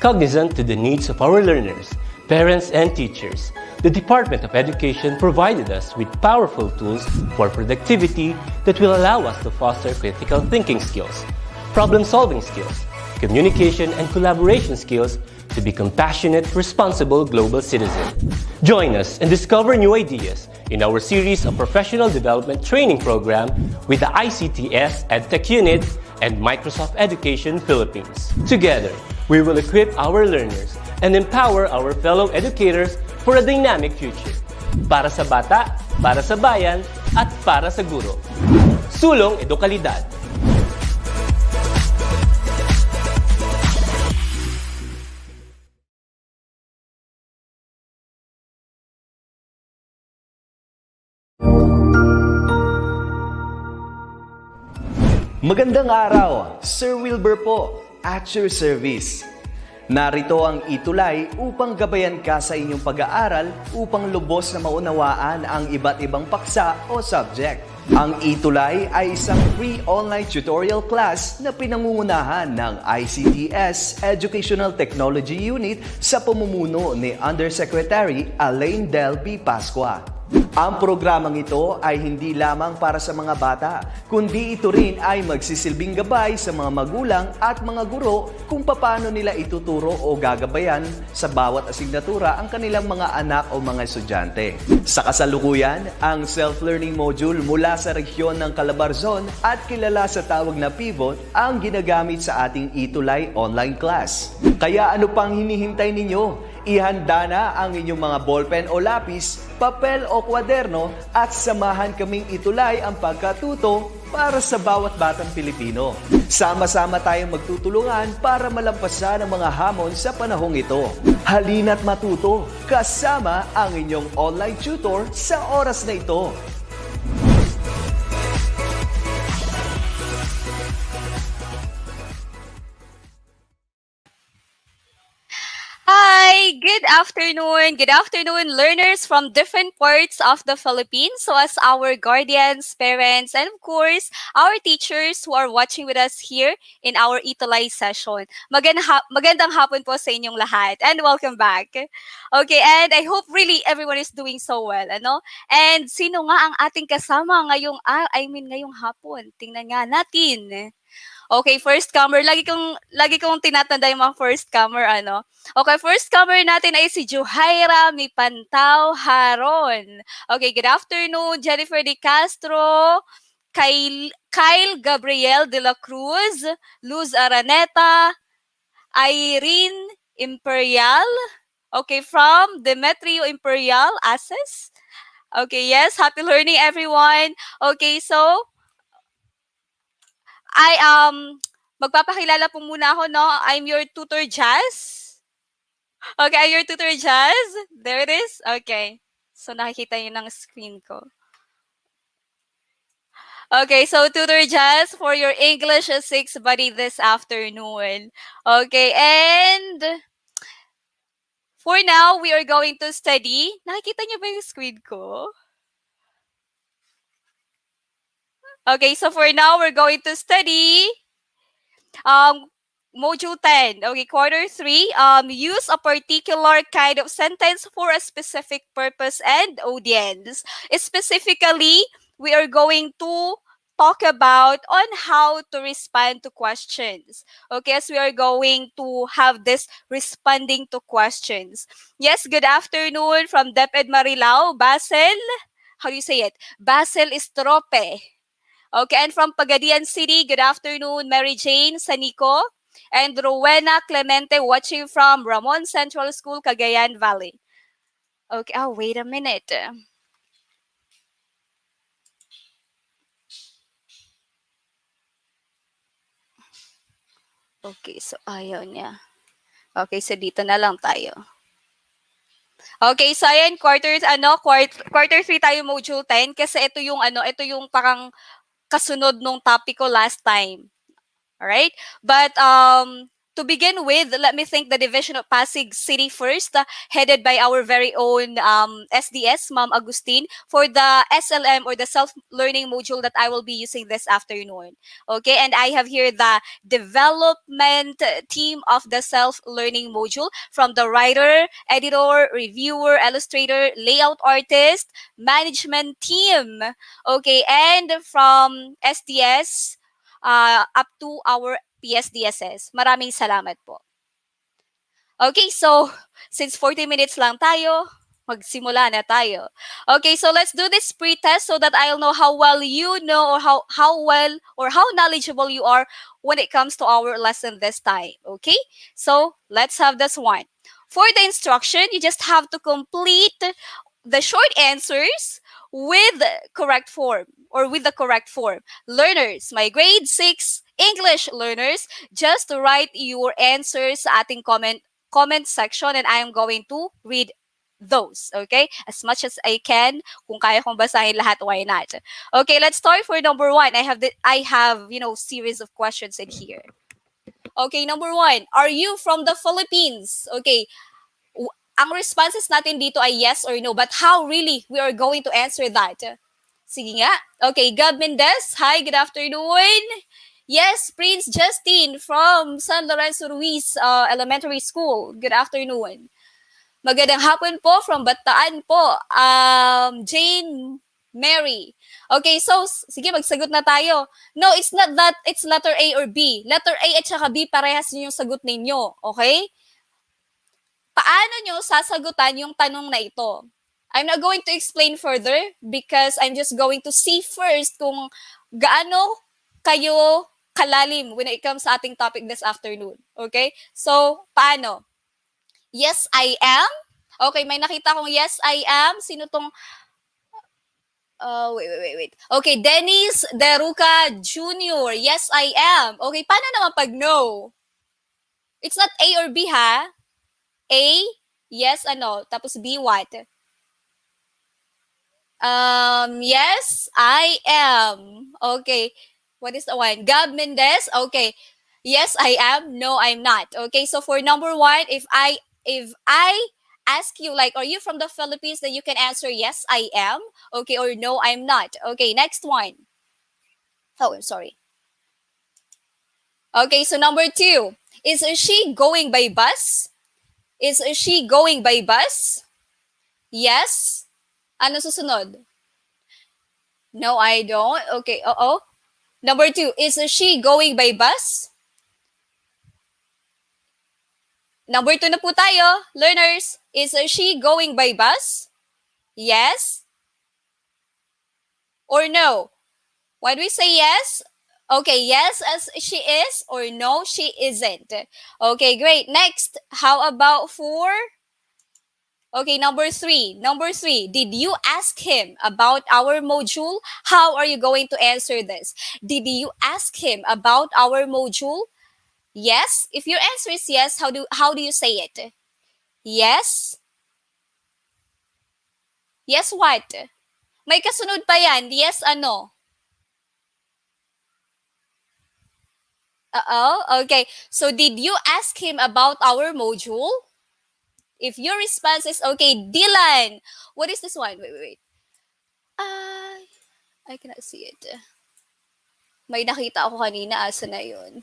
Cognizant to the needs of our learners, parents, and teachers, the Department of Education provided us with powerful tools for productivity that will allow us to foster critical thinking skills, problem-solving skills, communication and collaboration skills to be compassionate, responsible global citizens. Join us and discover new ideas in our series of professional development training program with the ICTS Edtech Unit and Microsoft Education Philippines. Together, we will equip our learners and empower our fellow educators for a dynamic future. Para sa bata, para sa bayan, at para sa guro. Sulong Edukalidad. Magandang araw, Sir Wilbur po, at your service. Narito ang ETUlay upang gabayan ka sa inyong pag-aaral upang lubos na maunawaan ang iba't ibang paksa o subject. Ang ETUlay ay isang free online tutorial class na pinangungunahan ng ICTS Educational Technology Unit sa pamumuno ni Undersecretary Elaine Del P. Pascua. Ang programang ito ay hindi lamang para sa mga bata, kundi ito rin ay magsisilbing gabay sa mga magulang at mga guro kung paano nila ituturo o gagabayan sa bawat asignatura ang kanilang mga anak o mga estudyante. Sa kasalukuyan, ang self-learning module mula sa rehiyon ng Calabarzon at kilala sa tawag na pivot ang ginagamit sa ating ETUlay online class. Kaya ano pang hinihintay ninyo? Ihanda na ang inyong mga ballpen o lapis, papel o kwaderno at samahan kaming itulay ang pagkatuto para sa bawat batang Pilipino. Sama-sama tayong magtutulungan para malampasan ang mga hamon sa panahong ito. Halina't matuto kasama ang inyong online tutor sa oras na ito. Hi, good afternoon. Good afternoon, learners from different parts of the Philippines. So as our guardians, parents, and of course, our teachers who are watching with us here in our ETUlay session. Magandang hapon po sa inyong lahat and welcome back. Okay, and I hope really everyone is doing so well, ano? And sino nga ang ating kasama ngayong hapon? Tingnan nga natin. Okay, first comer. Lagi kong tinatanda yung mga first comer, ano. Okay, first comer natin ay si Juhaira Mipantaw Haron. Okay, good afternoon, Jennifer De Castro, Kyle Gabriel de la Cruz, Luz Araneta, Irene Imperial, okay, from Demetrio Imperial, Access. Okay, yes, happy learning everyone. Okay, so magpapakilala po muna ako, no? I'm your tutor, Jazz. Okay, I'm your tutor, Jazz. There it is. Okay. So, nakikita niyo ng screen ko. Okay, so tutor Jazz for your English 6 buddy this afternoon. Okay, and for now, we are going to study. Nakikita niyo ba yung screen ko? Okay, so for now, we're going to study Module 10, okay, Quarter 3, use a particular kind of sentence for a specific purpose and audience. Specifically, we are going to talk about on how to respond to questions. Okay, as we are going to have this responding to questions. Yes, good afternoon from DepEd Marilao, Basel. How do you say it? Basel Estrope. Okay, and from Pagadian City, good afternoon, Mary Jane Sanico, and Rowena Clemente watching from Ramon Central School, Cagayan Valley. Okay, wait a minute. Okay, so ayaw niya. Okay, so dito na lang tayo. Okay, so ayan, quarter 3 tayo module 10 kasi ito yung parang kasunod nung topic ko last time. Alright? But To begin with, let me thank the Division of Pasig City first, headed by our very own SDS, Ma'am Agustin, for the SLM or the self-learning module that I will be using this afternoon. Okay, and I have here the development team of the self-learning module from the writer, editor, reviewer, illustrator, layout artist, management team. Okay, and from SDS up to our PSDSS. Maraming salamat po. Okay, so since 40 minutes lang tayo, magsimula na tayo. Okay, so let's do this pre-test so that I'll know how well you know or how well or how knowledgeable you are when it comes to our lesson this time. Okay, so let's have this one. For the instruction, you just have to complete the short answers with correct form or with the correct form. Learners, my grade 6 English learners, just write your answers sa ating comment section and I am going to read those, okay? As much as I can. Kung kaya kong basahin lahat, why not? Okay, let's start for number 1. I have, series of questions in here. Okay, number 1. Are you from the Philippines? Okay, ang responses natin dito ay yes or no, but how really we are going to answer that? Sige nga. Okay, Gab Mendez, hi, good afternoon. Yes, Prince Justin from San Lorenzo Ruiz Elementary School. Good afternoon. Magandang hapon po from Bataan po. Jane Mary. Okay, so sige, magsagot na tayo. No, it's not that it's letter A or B. Letter A at saka B, parehas yung sagot ninyo. Okay? Paano nyo sasagutan yung tanong na ito? I'm not going to explain further because I'm just going to see first kung gaano kayo kalalim when it comes sa ating topic this afternoon. Okay? So, paano? Yes, I am. Okay, may nakita kong yes, I am. Sino tong... wait. Okay, Dennis Deruca Jr. Yes, I am. Okay, paano naman pag no? It's not A or B, ha? A, yes, ano? Tapos B, what? Yes, I am. Okay. What is the one? Gab Mendez. Okay. Yes, I am. No, I'm not. Okay. So for number 1, if I ask you like, are you from the Philippines? Then you can answer yes, I am. Okay, or no, I'm not. Okay. Next one. Oh, I'm sorry. Okay. So number 2, is she going by bus? Is she going by bus? Yes. Ano susunod? No, I don't. Okay, Number 2, is she going by bus? Number 2 na po tayo, learners. Is she going by bus? Yes? Or no? When we say yes, okay, yes as she is, or no, she isn't. Okay, great. Next, how about for... Okay, number 3. Number 3, did you ask him about our module? How are you going to answer this? Did you ask him about our module? Yes. If your answer is yes, how do you say it? Yes. Yes what? May kasunod pa yan. Yes ano? Okay. So did you ask him about our module? If your response is okay, Dylan. What is this one? Wait. I cannot see it. May nakita ako kanina. Asa na yun?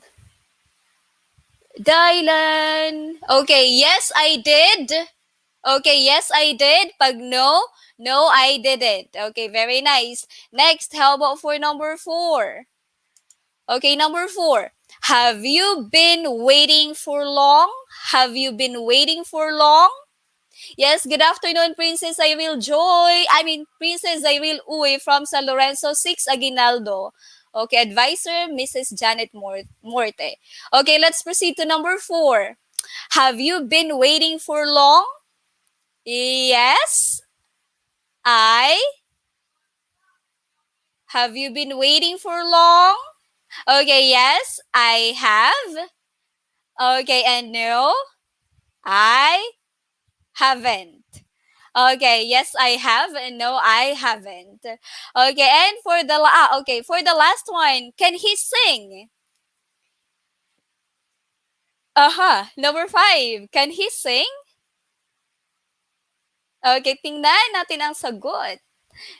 Dylan. Okay, yes, I did. Okay, yes, I did. Pag no, I didn't. Okay, very nice. Next, how about for number 4? Okay, number 4. Have you been waiting for long? Have you been waiting for long? Yes, good afternoon, Princess Iril Joy. Princess Iril Uy from San Lorenzo 6 Aguinaldo. Okay, advisor, Mrs. Janet Morte. Okay, let's proceed to number 4. Have you been waiting for long? Yes, Have you been waiting for long? Okay, yes, I have. Okay, and no, I haven't. Okay, yes, I have, and no, I haven't. Okay, and for the last one, can he sing? Aha, number 5. Can he sing? Okay, tingnan natin ang sagot.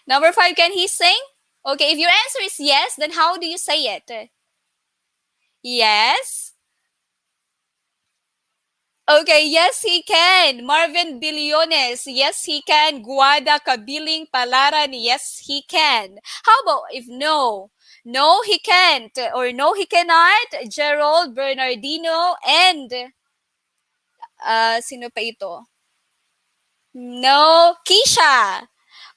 Number 5, can he sing? Okay, if your answer is yes, then how do you say it? Yes. Okay, yes, he can. Marvin Billones, yes, he can. Guada Kabiling Palaran, yes, he can. How about if no? No, he can't. Or no, he cannot. Gerald Bernardino and sino pa ito? No, Keisha.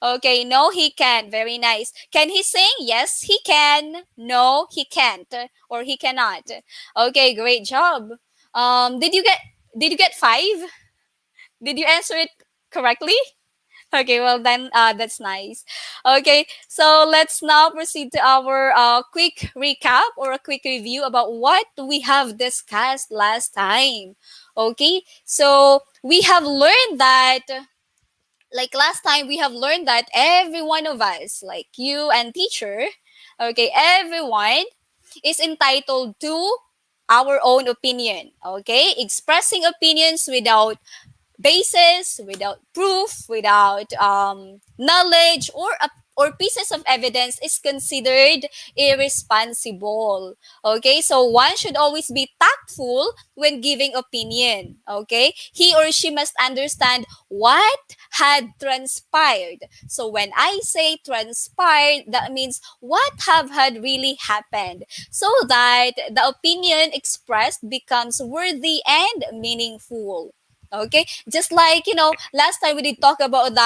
Okay, no, he can. Very nice. Can he sing? Yes, he can. No, he can't, or he cannot. Okay, great job. Did you get 5? Did you answer it correctly? Okay, well then that's nice. Okay, so let's now proceed to our quick recap or a quick review about what we have discussed last time. Okay, so we have learned that, like last time, we have learned that every one of us, like you and teacher, okay, everyone is entitled to our own opinion. Okay, expressing opinions without basis, without proof, without knowledge or pieces of evidence is considered irresponsible. Okay, so one should always be tactful when giving opinion. Okay, he or she must understand what had transpired. So when I say transpired, that means what have had really happened, so that the opinion expressed becomes worthy and meaningful. Okay, just like last time we did talk about the,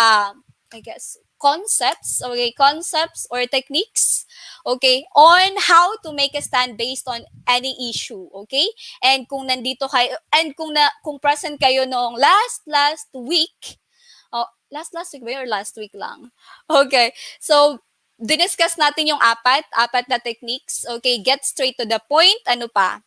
I guess, concepts or techniques, okay, on how to make a stand based on any issue. Okay, and kung nandito kayo, and kung present kayo noong last week, last week ba yun or last week lang? Okay, so diniscuss natin yung apat na techniques. Okay, get straight to the point. Ano pa?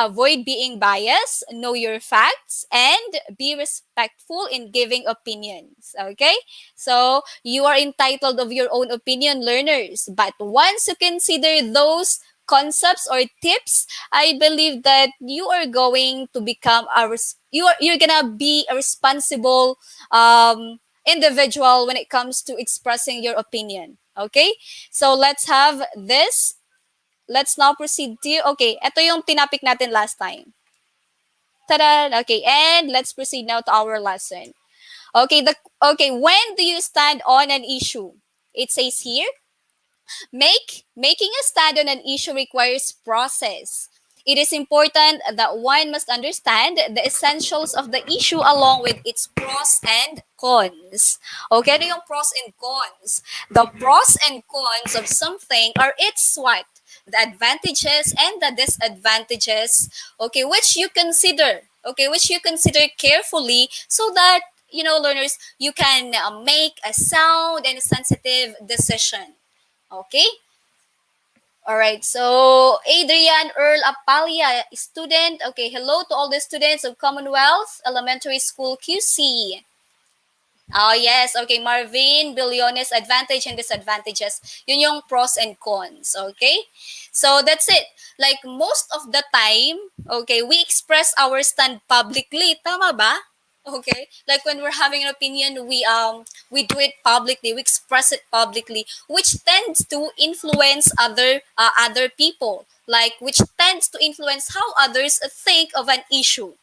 Avoid being biased, know your facts, and be respectful in giving opinions. Okay? So, you are entitled of your own opinion, learners. But once you consider those concepts or tips, I believe that you are going to become you're gonna be a responsible individual when it comes to expressing your opinion. Okay? So, let's now proceed to, okay, ito yung tinapik natin last time. Tada! Okay, and let's proceed now to our lesson. Okay, when do you stand on an issue? It says here, making a stand on an issue requires process. It is important that one must understand the essentials of the issue along with its pros and cons. Okay, ano yung pros and cons? The pros and cons of something are its what? The advantages and the disadvantages, okay, which you consider carefully, so that learners, you can make a sound and sensitive decision. Okay. All right. So Adrian Earl Apalia, student. Okay, hello to all the students of Commonwealth Elementary School QC. Oh, yes. Okay, Marvin, Billones, advantage and disadvantages. Yun yung pros and cons. Okay? So, that's it. Like, most of the time, okay, we express our stand publicly. Tama ba? Okay? Like, when we're having an opinion, we do it publicly. We express it publicly, which tends to influence other people. Like, which tends to influence how others think of an issue.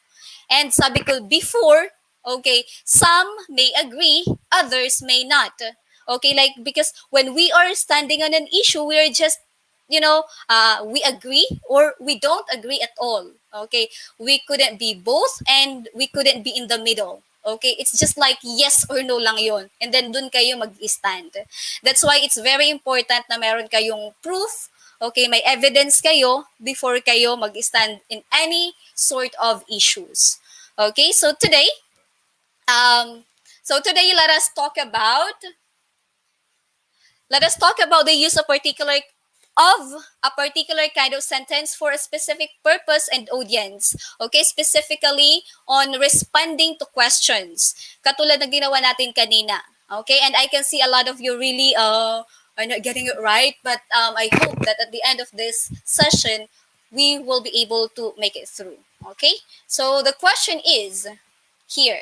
And sabi ko before, okay, some may agree, others may not. Okay, like, because when we are standing on an issue, we are just, we agree or we don't agree at all. Okay, we couldn't be both and we couldn't be in the middle. Okay, it's just like yes or no lang yon. And then dun kayo mag-stand. That's why it's very important na meron kayong proof. Okay, may evidence kayo before kayo mag-stand in any sort of issues. Okay, so today let us talk about the use of a particular kind of sentence for a specific purpose and audience. Okay, specifically on responding to questions. Katulad ng ginawa natin kanina. Okay, and I can see a lot of you really are not getting it right, but I hope that at the end of this session, we will be able to make it through. Okay? So the question is here.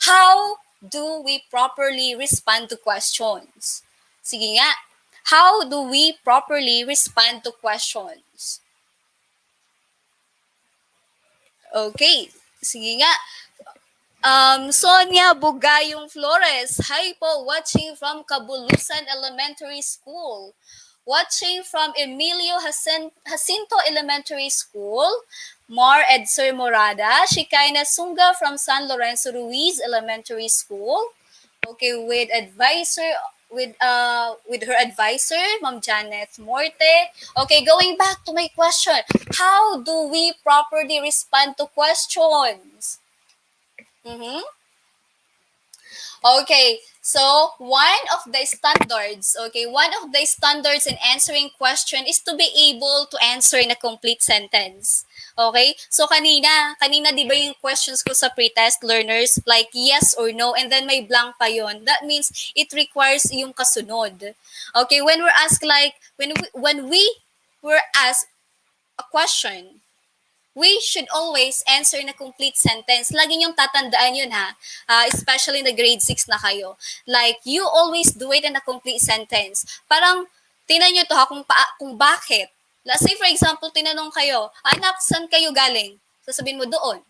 How do we properly respond to questions? Sige nga. How do we properly respond to questions? Okay. Sige nga. Sonia Bugayong Flores. Hi po, watching from Cabulusan Elementary School. Watching from Emilio Jacinto Elementary School. Mar Edser Morada. Shikaina Sunga from San Lorenzo Ruiz Elementary School. Okay, with her advisor, Ma'am Janet Morte. Okay, going back to my question. How do we properly respond to questions? Mm-hmm. Okay, so one of the standards in answering question is to be able to answer in a complete sentence. Okay? So kanina 'di ba yung questions ko sa pre-test learners like yes or no and then may blank pa yon. That means it requires yung kasunod. Okay, when we're asked like when we were asked a question, we should always answer in a complete sentence. Lagi niyong tatandaan yun ha. Especially in the grade 6 na kayo. Like, you always do it in a complete sentence. Parang, tingnan niyo to ha kung bakit. Let's say for example, tinanong kayo, anak, saan kayo galing? Sasabihin mo doon.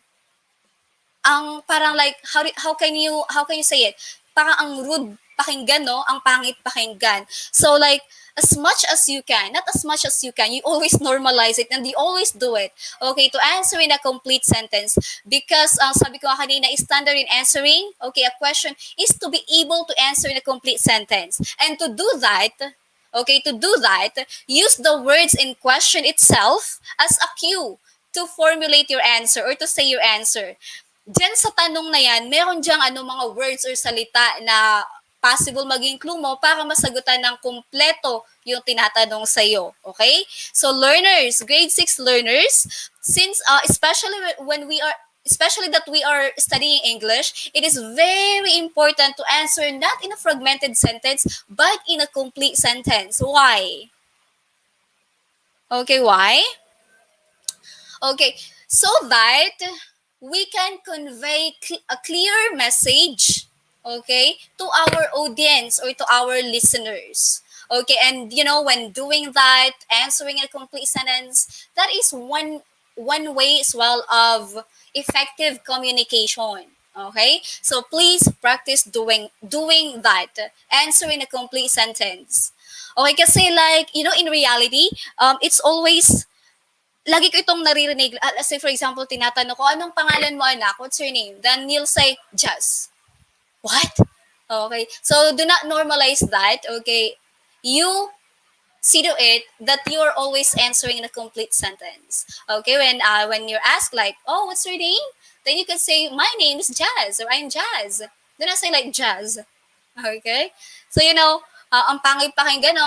Ang parang like, how can you say it? Parang ang rude pakinggan, no? Ang pangit pakinggan. So like, as much as you can, not as much as you can, you always normalize it and you always do it. Okay, to answer in a complete sentence. Because, sabi ko kanina, standard in answering, okay, a question is to be able to answer in a complete sentence. And to do that, use the words in question itself as a cue to formulate your answer or to say your answer. Diyan sa tanong na yan, meron diyang mga words or salita na possible maging clue mo para masagutan ng kumpleto yung tinatanong sa iyo. Okay? So learners, grade 6 learners, since especially that we are studying English, it is very important to answer not in a fragmented sentence but in a complete sentence. Why? Okay, why? Okay, so that we can convey a clear message, okay, to our audience or to our listeners. Okay, and when doing that, answering a complete sentence, that is one way as well of effective communication. Okay, so please practice doing that, answering a complete sentence. Okay, kasi like in reality, it's always lagi ko itong naririnig. Let's say for example, tinatanong ko, anong pangalan mo anak? What's your name? Then you'll say, Jazz. What? Okay. So do not normalize that. Okay. You see to it that you are always answering in a complete sentence. Okay. When you're asked like, oh, what's your name? Then you can say, my name is Jazz or I'm Jazz. Do not say like Jazz. Okay. So ang pangit pakinggan,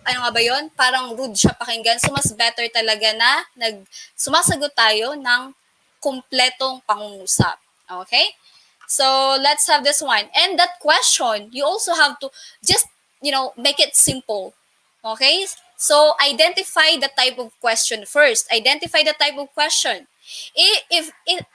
ano nga ba yun? Parang rude siya pakinggan. So mas better talaga na sumasagot tayo ng kumpletong pangungusap. Okay? So, let's have this one. And that question, you also have to just, make it simple. Okay? So, identify the type of question first. Identify the type of question. If it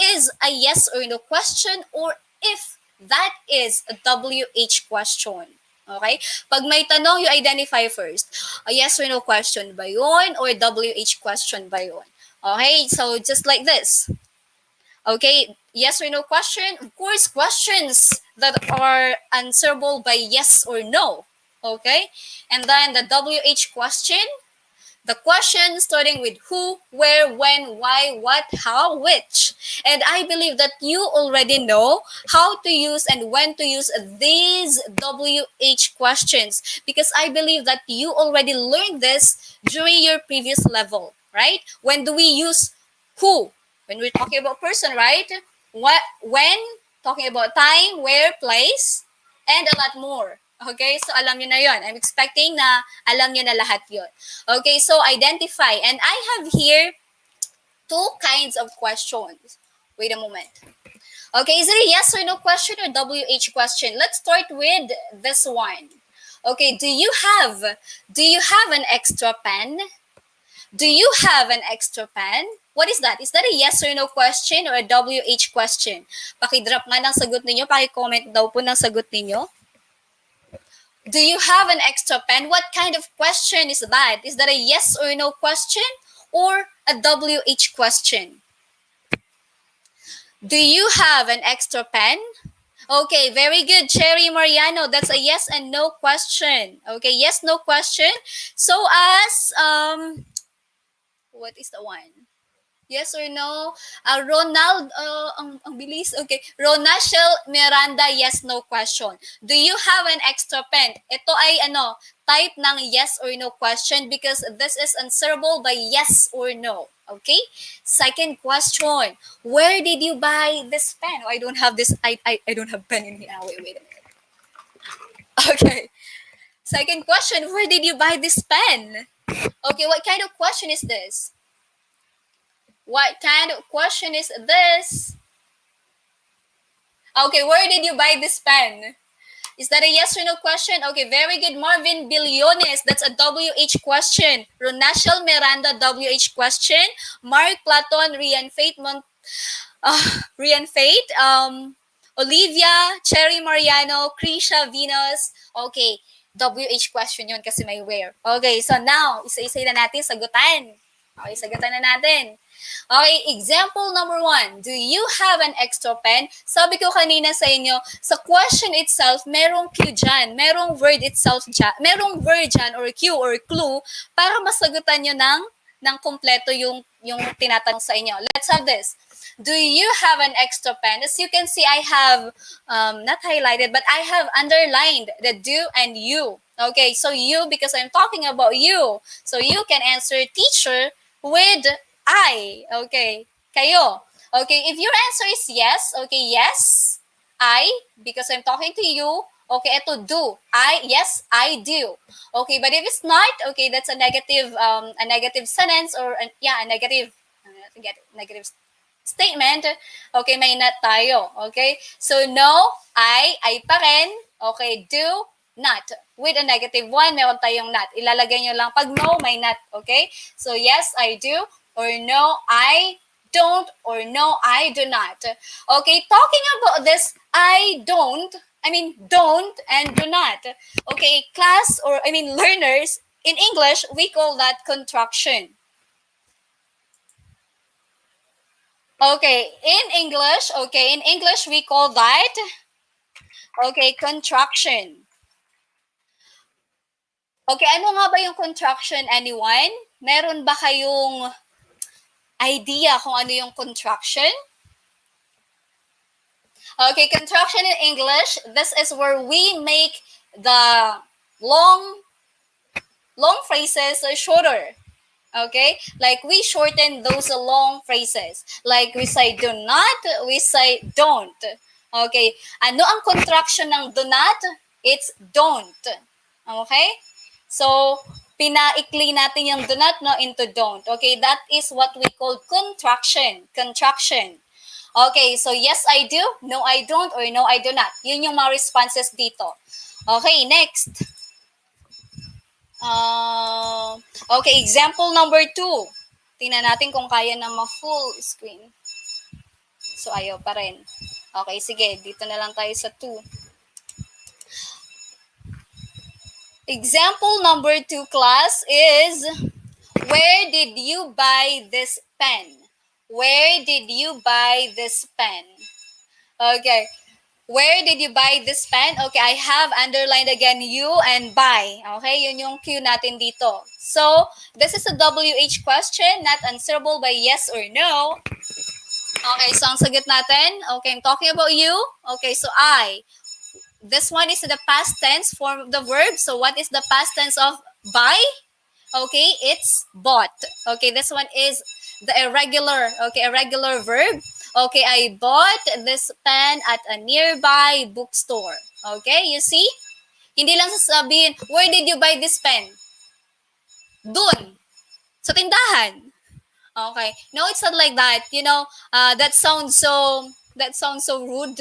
is a yes or no question or if that is a WH question. Okay? Pag may tanong, you identify first. A yes or no question ba yun or WH question ba yun? Okay? So, just like this. Okay, yes or no question. Of course, questions that are answerable by yes or no. Okay, and then the WH question. The question starting with who, where, when, why, what, how, which. And I believe that you already know how to use and when to use these WH questions because I believe that you already learned this during your previous level, right? When do we use who? When we're talking about person, right? When talking about time, where, place, and a lot more. Okay, so alam nyo na yon. I'm expecting na alam nyo na lahat yon. Okay, so identify. And I have here two kinds of questions. Wait a moment. Okay, is it a yes or no question or WH question? Let's start with this one. Okay, do you have an extra pen? Do you have an extra pen? What is that? Is that a yes or no question or a WH question? Paki-drop nga ng sagot ninyo, paki-comment daw po ng sagot ninyo. Do you have an extra pen? What kind of question is that? Is that a yes or no question or a WH question? Do you have an extra pen? Okay, very good, Cherry Mariano. That's a yes and no question. Okay, yes, no question. So as what is the one? Yes or no? Ronald, ang bilis. Okay. Ronachel Miranda, yes, no question. Do you have an extra pen? Ito ay type ng yes or no question because this is answerable by yes or no. Okay? Second question. Where did you buy this pen? Oh, I don't have this. I don't have pen in here. Wait a minute. Okay. Second question. Where did you buy this pen? Okay, what kind of question is this? What kind of question is this? Okay, where did you buy this pen? Is that a yes or no question? Okay, very good. Marvin Billones, that's a WH question. Ronachel Miranda, WH question. Mark Platon, Rian Faith, Olivia, Cherry Mariano, Krisha Venus. Okay, WH question yun kasi may where. Okay, so now, isa-isa na natin sagutan. Okay, sagutan na natin. Okay, example number 1. Do you have an extra pen? Sabi ko kanina sa inyo, sa question itself, merong cue dyan, merong word itself dyan, merong word dyan or cue or clue para masagutan nyo ng kompleto yung tinatanong sa inyo. Let's have this. Do you have an extra pen? As you can see, I have not highlighted, but I have underlined the do and you. Okay, so you, because I'm talking about you. So you can answer teacher with I. Okay. Kayo. Okay. If your answer is yes, okay, yes, I, because I'm talking to you, okay, ito do. Yes, I do. Okay, but if it's not, okay, that's a negative sentence or, a negative statement. Okay, may not tayo. Okay? So, no, I pa rin. Okay, do, not. With a negative one, meron tayong not. Ilalagay nyo lang pag no, may not. Okay? So, yes, I do. Or no, I don't, or no, I do not. Okay, talking about this, don't and do not. Okay, class or learners, in English, we call that contraction. Okay, in English, we call that, contraction. Okay, ano nga ba yung contraction, anyone? Meron ba kayong idea kung ano yung contraction? Okay, contraction in English, this is where we make the long phrases shorter. Okay? Like we shorten those long phrases. Like we say do not, we say don't. Okay? Ano ang contraction ng do not? It's don't. Okay? So, pinaikli natin yung do not into don't. Okay, that is what we call contraction. Okay, so yes, I do, no, I don't, or no, I do not. Yun yung mga responses dito. Okay, next. Okay, example number 2. Tingnan natin kung kaya na ma-full screen. So, ayaw pa rin. Okay, sige, dito na lang tayo sa 2. Example number 2, class, is where did you buy this pen? Where did you buy this pen? Okay. Where did you buy this pen? Okay, I have underlined again you and buy. Okay, yun yung cue natin dito. So, this is a WH question, not answerable by yes or no. Okay, so ang sagot natin, okay, I'm talking about you. Okay, so I. This one is the past tense form of the verb. So what is the past tense of buy? Okay, it's bought. Okay, this one is the irregular verb. Okay, I bought this pen at a nearby bookstore. Okay, you see? Hindi lang sasabihin, where did you buy this pen? Dun. Sa tindahan. Okay. No, it's not like that. You know, that sounds so rude.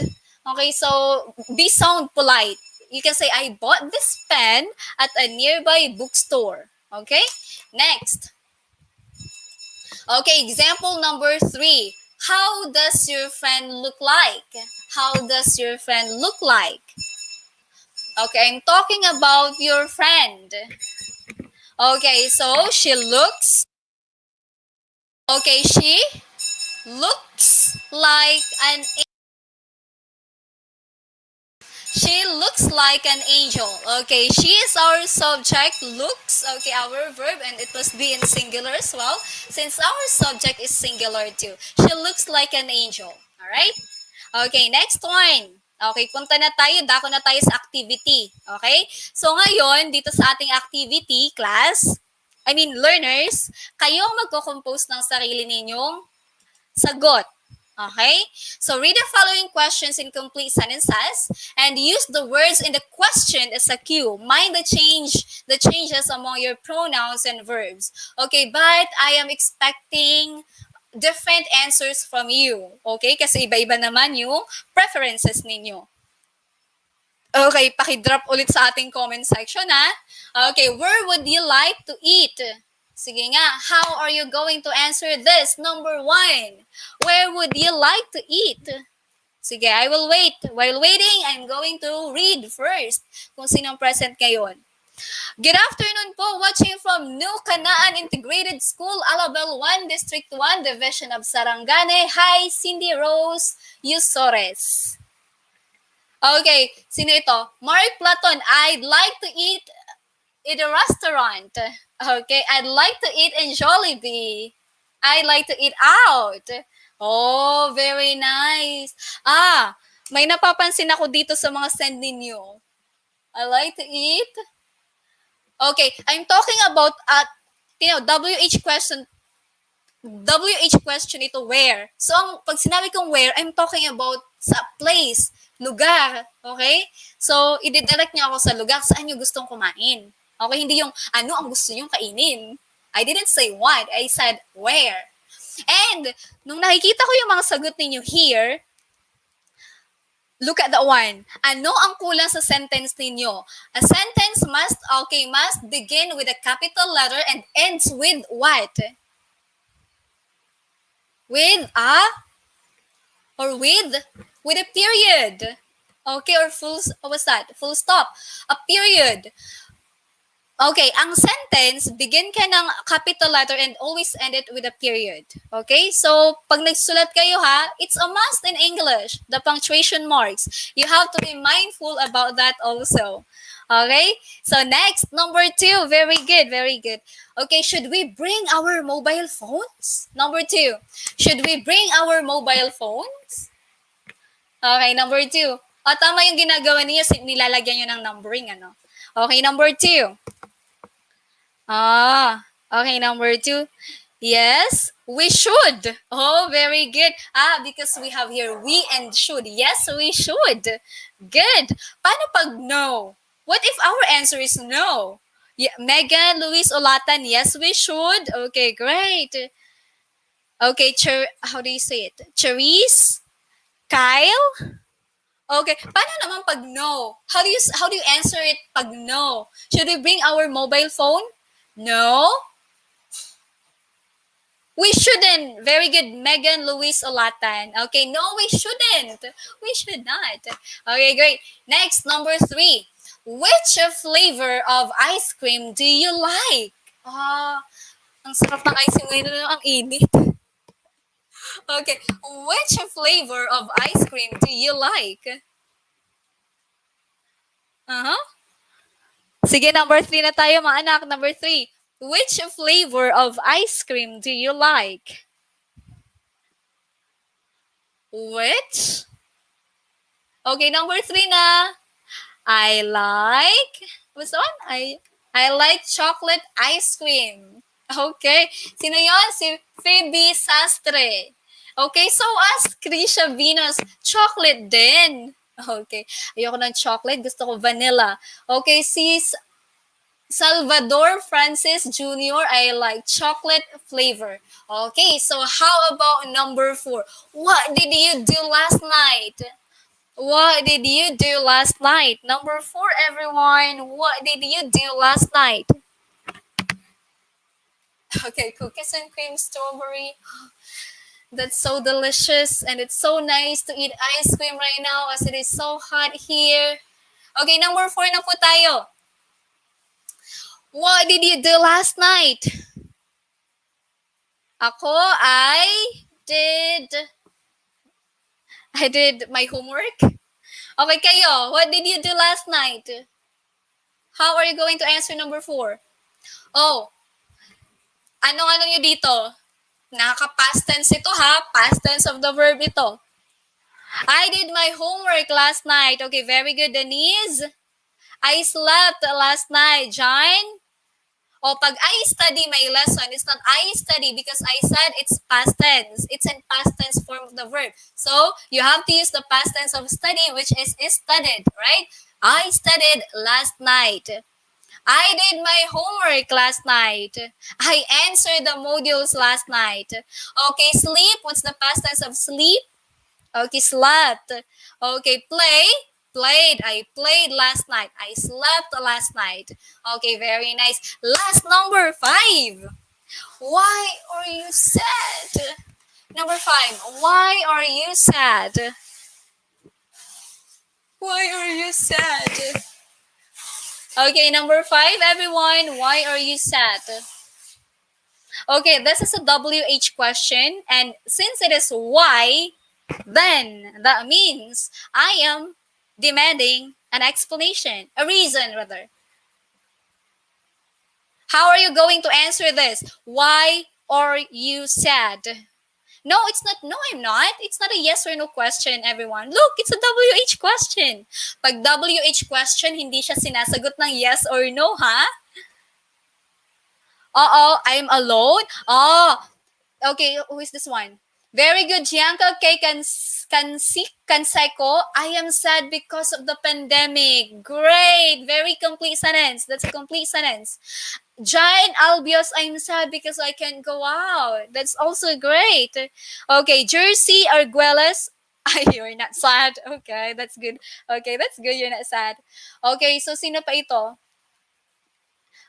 Okay, so sound polite. you can say, I bought this pen at a nearby bookstore. Okay? Next. Okay, example number 3. How does your friend look like? How does your friend look like? Okay, I'm talking about your friend. Okay, so she looks like an she looks like an angel. Okay, she is our subject, looks, okay, our verb, and it must be in singular as well, since our subject is singular too. She looks like an angel. Alright? Okay, next one. Okay, punta na tayo, dako na tayo sa activity. Okay? So ngayon, dito sa ating activity, learners, kayo ang magko-compose ng sarili ninyong sagot. Okay? So read the following questions in complete sentences and use the words in the question as a cue. Mind the changes among your pronouns and verbs. Okay, but I am expecting different answers from you. Okay? Kasi iba-iba naman yung preferences ninyo. Okay, paki-drop ulit sa ating comment section, ha? Okay, where would you like to eat? Sige nga, how are you going to answer this? Number 1, where would you like to eat? Sige, I will wait. While waiting, I'm going to read first kung sinong present ngayon. Good afternoon po, watching from New Canaan Integrated School, Alabel 1, District 1, Division of Sarangani. Hi, Cindy Rose Yusores. Okay, sino ito? Mark Platon, I'd like to eat in a restaurant. Okay, I'd like to eat in Jollibee. I'd like to eat out. Oh, very nice. May napapansin ako dito sa mga send ninyo. I like to eat. Okay, I'm talking about WH question ito, where. So, pag sinabi kong where, I'm talking about sa place, lugar. Okay? So, i-direct niyo ako sa lugar saan niyo gustong kumain. Okay, hindi yung ano ang gusto niyong kainin. I didn't say what, I said where. And, nung nakikita ko yung mga sagot ninyo here, look at that one. Ano ang kulang sa sentence ninyo? A sentence must begin with a capital letter and ends with what? With a period. Okay, or what's that? Full stop. A period. Okay, ang sentence, begin ka ng capital letter and always end it with a period. Okay? So, pag nagsulat kayo it's a must in English, the punctuation marks. You have to be mindful about that also. Okay? So, next, number 2. Very good, very good. Okay, should we bring our mobile phones? Number 2. Should we bring our mobile phones? Okay, number 2. Tama yung ginagawa niyo, nilalagyan nyo ng numbering, ano? Okay, number 2. Okay, number 2. Yes, we should. Oh, very good. Because we have here we and should. Yes, we should. Good. Paano pag no? What if our answer is no? Yeah, Megan, Luis, Olatan, yes, we should. Okay, great. Okay, how do you say it? Cherise? Kyle? Okay, paano naman pag no? How do you answer it pag no? Should we bring our mobile phone? No? We shouldn't. Very good, Megan, Luis, Olatan. Okay, no, we shouldn't. We should not. Okay, great. Next, number 3. Which flavor of ice cream do you like? Ang sarap ng ice cream ngayon, ang init. Okay, which flavor of ice cream do you like? Sige, number 3 na tayo, mga anak. Number 3. Which flavor of ice cream do you like? Which? Okay, number 3 na. I like, what's on? I like chocolate ice cream. Okay. Sino yon? Si Phoebe Sastre. Okay, so as Krisha Venus, chocolate din. Okay. Ayoko ng chocolate. Gusto ko vanilla. Okay, si Salvador Francis Jr., I like chocolate flavor. Okay, so how about number 4? What did you do last night? What did you do last night? Number 4, everyone. What did you do last night? Okay, cookies and cream strawberry. That's so delicious and it's so nice to eat ice cream right now as it is so hot here. Okay, number 4 na po tayo. What did you do last night? Ako, I did my homework. Okay, kayo, what did you do last night? How are you going to answer number 4? Oh, ano nyo dito? Nakaka-past tense ito ha. Past tense of the verb ito. I did my homework last night. Okay, very good, Denise. I slept last night, John. O pag I study my lesson, it's not I study because I said it's past tense. It's in past tense form of the verb. So, you have to use the past tense of study, which is studied, right? I studied last night. I did my homework last night. I answered the modules last night. Okay, sleep. What's the past tense of sleep? Okay, slept. Okay, play. Played. I played last night. I slept last night. Okay, very nice. Last, number 5. Why are you sad? Number 5. Why are you sad? Why are you sad? Okay, number 5, everyone. Why are you sad? Okay, this is a WH question. And since it is why, then that means I am demanding an explanation, a reason rather. How are you going to answer this? Why are you sad? No, it's not. No, I'm not. It's not a yes or no question, everyone. Look, it's a WH question. Pag WH question, hindi siya sinasagot ng yes or no, ha? I'm alone. Okay, who is this one? Very good, Gianca. Okay, Kanseko. I am sad because of the pandemic. Great. Very complete sentence. That's a complete sentence. Giant Albios, I'm sad because I can't go out. That's also great. Okay, Jersey Arguelles. You're not sad. Okay, that's good. Okay, that's good. You're not sad. Okay, so sino pa ito?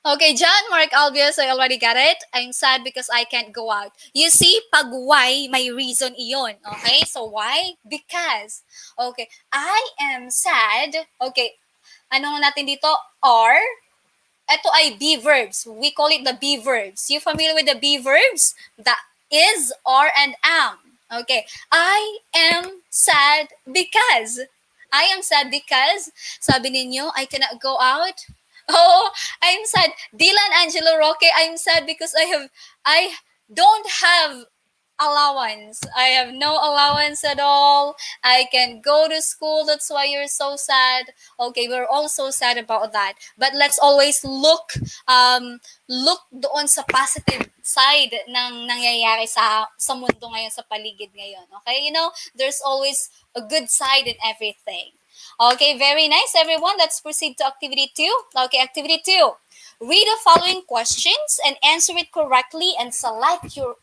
Okay, John Mark Albios, I already got it. I'm sad because I can't go out. You see, pag why, may reason iyon. Okay, so why? Because. Okay, I am sad. Okay, ano natin dito? Are. Ito ay be verbs. We call it the be verbs. You familiar with the be verbs? The is, are, and am. Okay, I am sad because. I am sad because, sabi ninyo, I cannot go out. Oh, I'm sad. Dylan Angelo Roque, I'm sad because I don't have allowance. I have no allowance at all. I can go to school. That's why you're so sad. Okay, we're all so sad about that. But let's always look doon sa positive side ng nangyayari sa mundo ngayon, sa paligid ngayon. Okay, you know, there's always a good side in everything. Okay, very nice, everyone. Let's proceed to activity 2. Okay, activity 2. Read the following questions and answer it correctly and select your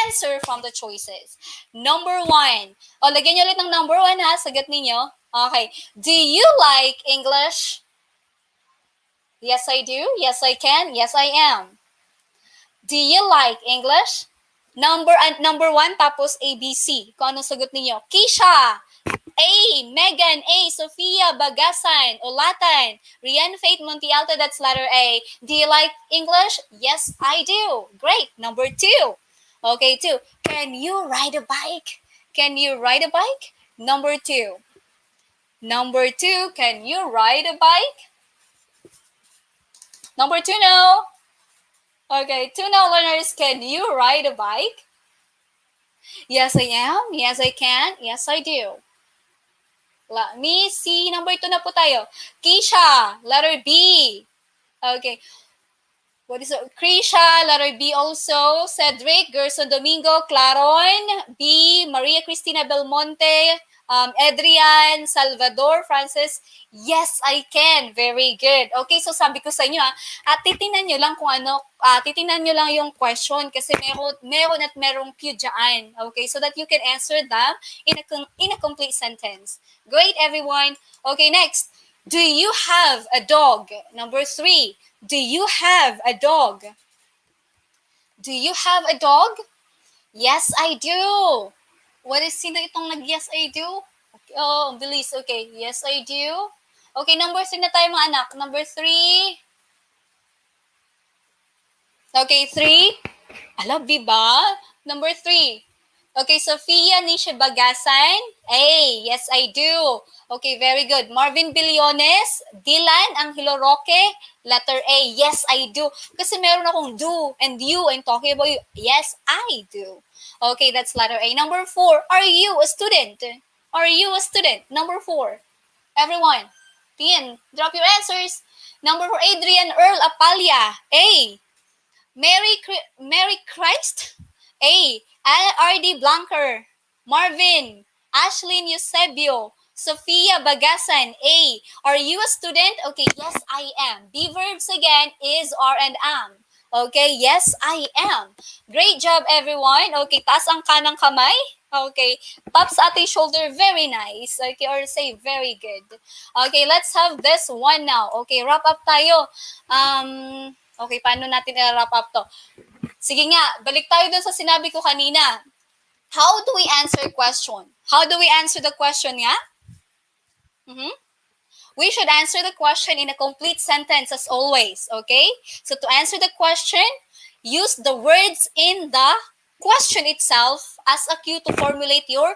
answer from the choices. Number 1. O, lagyan nyo ulit ng number 1 ha. Sagot ninyo. Okay. Do you like English? Yes, I do. Yes, I can. Yes, I am. Do you like English? Number 1 tapos ABC. Kung anong sagot ninyo. Kisha. A. Megan. A. Sofia. Bagasan. Ulatan. Rian Faith Montialto. That's letter A. Do you like English? Yes, I do. Great. Number 2. Okay, 2. Can you ride a bike? Can you ride a bike? Number 2. Number 2. Can you ride a bike? Number 2, no. Okay, 2 no learners. Can you ride a bike? Yes, I am. Yes, I can. Yes, I do. Let me see. Number 2 na po tayo. Kisha, letter B. Okay. What is it? Krisha, letter B also. Cedric, Gerson Domingo, Claron, B. Maria Cristina Belmonte, Adrian, Salvador, Francis, yes, I can. Very good. Okay, so sabi ko sa inyo, titingnan nyo lang kung ano, titingnan nyo lang yung question kasi meron at merong cue dyan. Okay, so that you can answer them in a complete sentence. Great, everyone. Okay, next. Do you have a dog? Number 3. Do you have a dog? Do you have a dog? Yes, I do. Sino itong nag-yes, I do? Okay. Oh, bilis. Okay. Yes, I do. Okay, number 3 na tayo mga anak. Number 3. Okay, 3. Alam, ba? Number 3. Okay, Sofia Nisha Bagasan. A. Yes, I do. Okay, very good. Marvin Billones. Dylan Angelo Roque. Letter A. Yes, I do. Kasi meron akong do and you. I'm talking about you. Yes, I do. Okay, that's letter A. Number 4. Are you a student? Are you a student? Number 4. Everyone. Tin, drop your answers. Number 4. Adrian Earl Apalia. A. Mary Christ. A. R.D. Blanker. Marvin. Ashlyn Eusebio. Sophia Bagasan. A. Are you a student? Okay, yes, I am. B verbs again is, are, and am. Okay, yes, I am. Great job, everyone. Okay, taas ang kanang kamay. Okay, tap sa ating shoulder. Very nice. Okay, or say very good. Okay, let's have this one now. Okay, wrap up tayo. Okay, paano natin i-wrap up to? Sige nga, balik tayo dun sa sinabi ko kanina. How do we answer question? How do we answer the question nga? We should answer the question in a complete sentence as always, okay? So to answer the question, use the words in the question itself as a cue to formulate your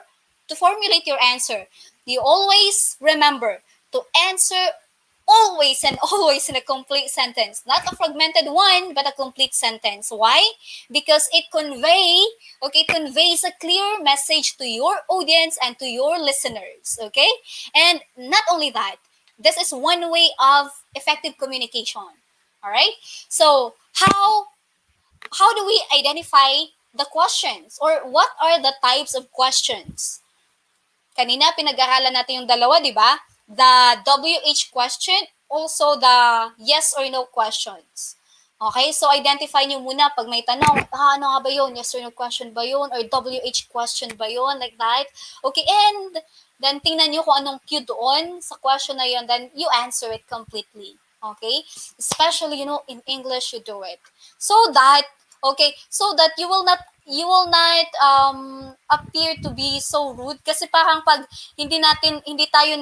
answer. You always remember to answer always and always in a complete sentence. Not a fragmented one, but a complete sentence. Why? Because it conveys a clear message to your audience and to your listeners. Okay? And not only that, this is one way of effective communication. All right? So, how do we identify the questions? Or what are the types of questions? Kanina, pinag-aralan natin yung dalawa, di ba? The WH question, also the yes or no questions. Okay, so identify nyo muna pag may tanong, ano nga ba yun? Yes or no question ba yun? Or WH question ba yun? Like that. Okay, and then tingnan nyo kung anong cue doon sa question na yun, then you answer it completely. Okay? Especially, in English, you do it. So that you will not appear to be so rude kasi parang pag hindi tayo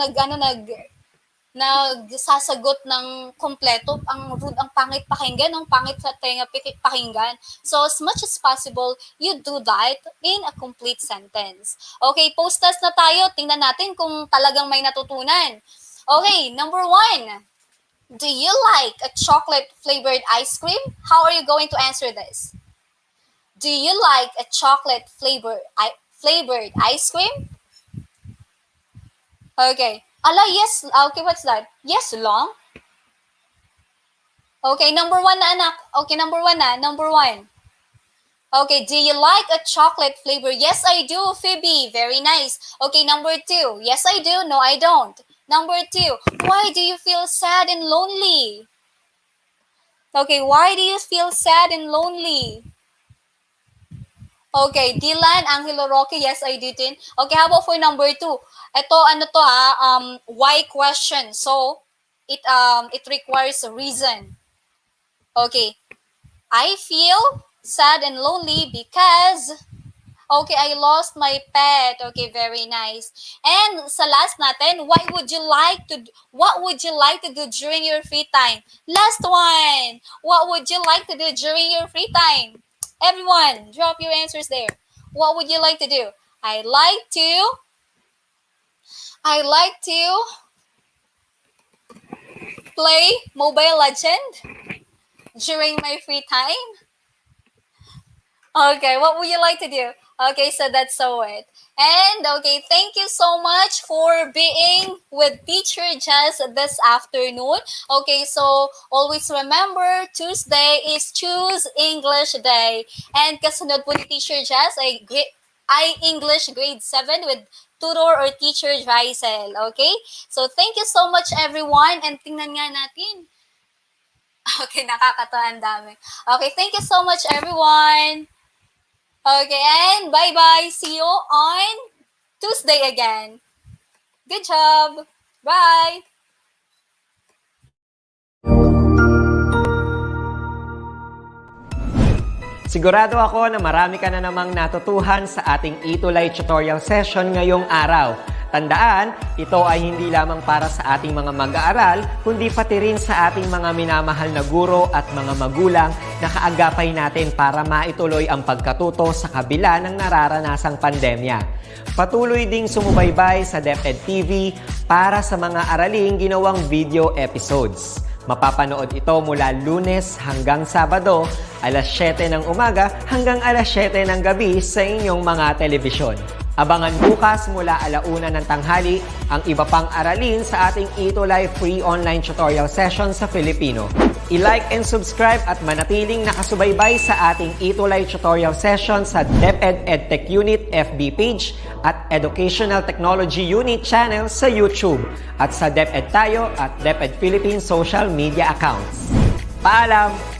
nagsasagot ng kompleto, ang rude, ang pangit pakinggan, ang pangit sa tenga pakinggan. So as much as possible, you do that in a complete sentence. Okay, post-test na tayo. Tingnan natin kung talagang may natutunan. Okay, number 1. Do you like a chocolate flavored ice cream? How are you going to answer this? Do you like a chocolate flavored ice cream? Okay. Yes. Okay, what's that? Yes, long. Okay, number 1 na anak. Okay, number 1 na. Number 1. Okay, do you like a chocolate flavor? Yes, I do, Phoebe. Very nice. Okay, number 2. Yes, I do. No, I don't. Number 2. Why do you feel sad and lonely? Okay, why do you feel sad and lonely? Okay, Dylan Angelo Roque, yes, I do din. Okay, how about for number 2? Ito, why question? So, it requires a reason. Okay, I feel sad and lonely because, I lost my pet. Okay, very nice. And sa last natin, what would you like to do during your free time? Last one, what would you like to do during your free time? Everyone, drop your answers there. What would you like to do? I like to play Mobile Legend during my free time. Okay, what would you like to do? Okay, so that's so it. And okay, thank you so much for being with Teacher Jess this afternoon. Okay, so always remember, Tuesday is Choose English Day. And kasunod po ni Teacher Jess ay English grade 7 with tutor or teacher Drysel. Okay? So thank you so much everyone, and tingnan nga natin. Okay, nakakatawa, ang dami. Okay, thank you so much everyone. Okay, and bye-bye. See you on Tuesday again. Good job. Bye. Sigurado ako na marami ka na namang natutuhan sa ating ETUlay tutorial session ngayong araw. Tandaan, ito ay hindi lamang para sa ating mga mag-aaral, kundi pati rin sa ating mga minamahal na guro at mga magulang na kaagapay natin para maituloy ang pagkatuto sa kabila ng nararanasang pandemya. Patuloy ding sumubaybay sa DepEd TV para sa mga araling ginawang video episodes. Mapapanood ito mula Lunes hanggang Sabado, alas 7 ng umaga hanggang alas 7 ng gabi sa inyong mga telebisyon. Abangan bukas mula 1:00 ng tanghali ang iba pang aralin sa ating ETUlay free online tutorial session sa Filipino. I-like and subscribe at manatiling nakasubaybay sa ating ETUlay tutorial session sa DepEd Edtech Unit FB page at Educational Technology Unit channel sa YouTube at sa DepEd Tayo at DepEd Philippines social media accounts. Paalam!